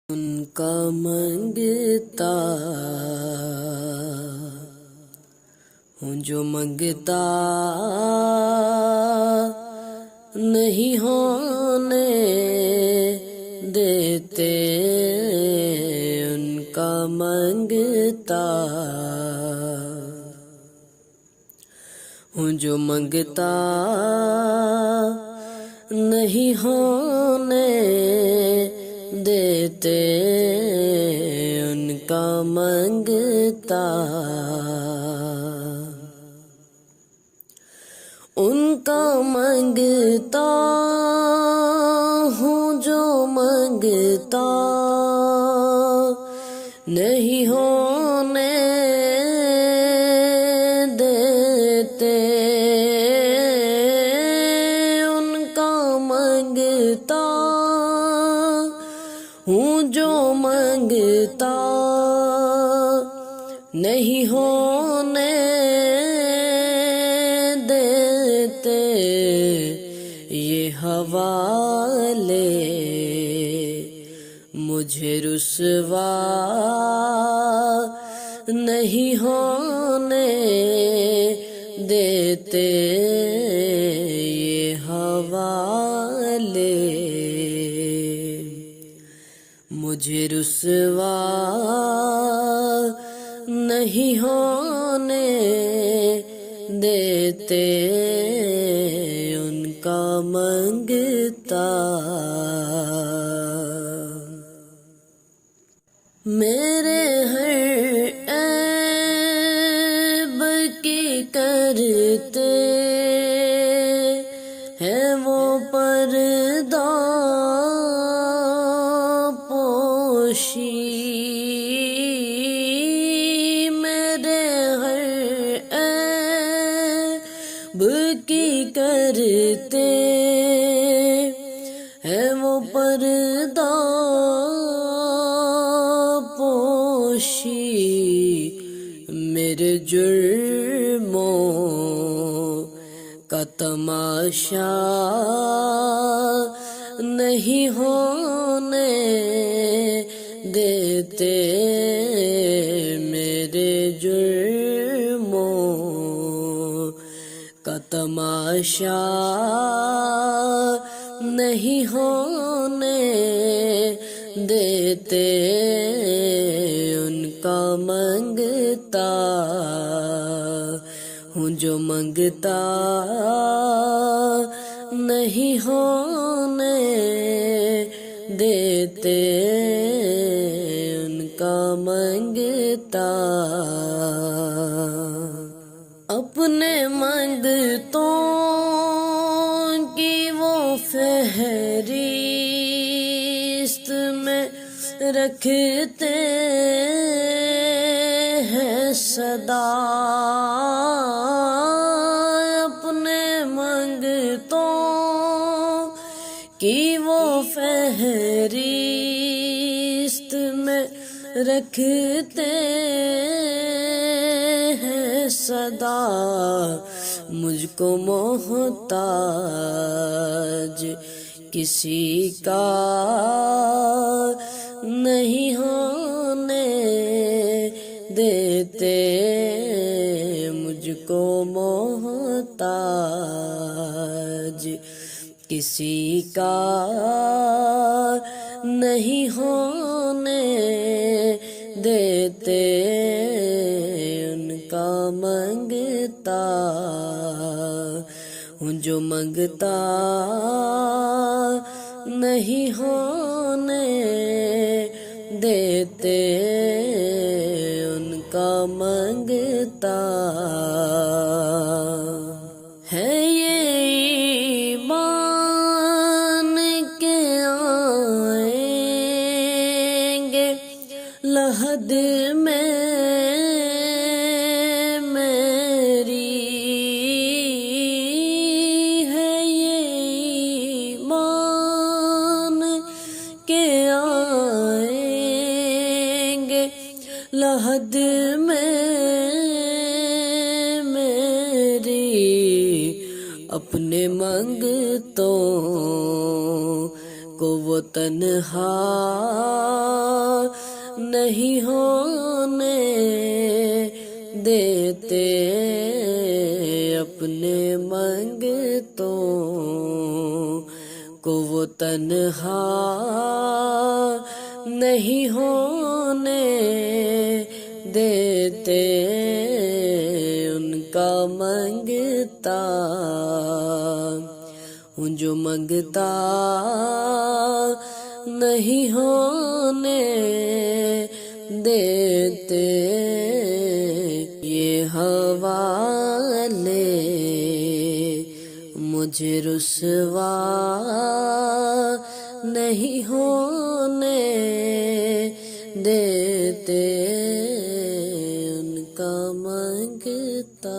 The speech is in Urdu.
ان کا منگتا ہوں جو منگتا نہیں ہونے دیتے، ان کا منگتا ہوں جو منگتا نہیں ہونے دیتے، ان کا منگتا ان کا منگتا ہوں جو منگتا نہیں ہونے دیتے، ان کا منگتا ہوں جو منگتا نہیں ہونے دیتے، یہ حوالے مجھے رسوا نہیں ہونے دیتے، یہ حوالے مجھے رسوا نہیں ہونے دیتے، ان کا منگتا میرے ہر عیب کی کرتے ہیں وہ پردہ پوشی، میرے ہر عیب کی کرتے ہیں وہ پردہ پوشی، میرے جرموں کا تماشا نہیں ہونے دیتے، میرے جرموں کا تماشا نہیں ہونے دیتے، ان کا منگتا ہوں جو منگتا نہیں ہونے دیتے، ان کا منگتا اپنے منگتوں کی وہ فہرست میں رکھتے ہیں صدا، اپنے منگتوں کی وہ فہرست میں رکھتے ہیں صدا، مجھ کو محتاج کسی کا نہیں ہونے دیتے، مجھ کو محتاج کسی کا نہیں ہونے دیتے، ان کا منگتا ہوں جو منگتا نہیں ہونے دیتے، ان کا منگتا ہے یہ ایمان کے آئیں گے لحد میں لحد میں میری اپنے منگتوں کو وہ تنہا نہیں ہونے دیتے، اپنے منگتوں کو وہ تنہا نہیں ہونے دیتے، ان کا منگتا ہوں جو منگتا نہیں ہونے دیتے، یہ حوالے مجھے رسوا نہیں ہونے دیتے، ان کا منگتا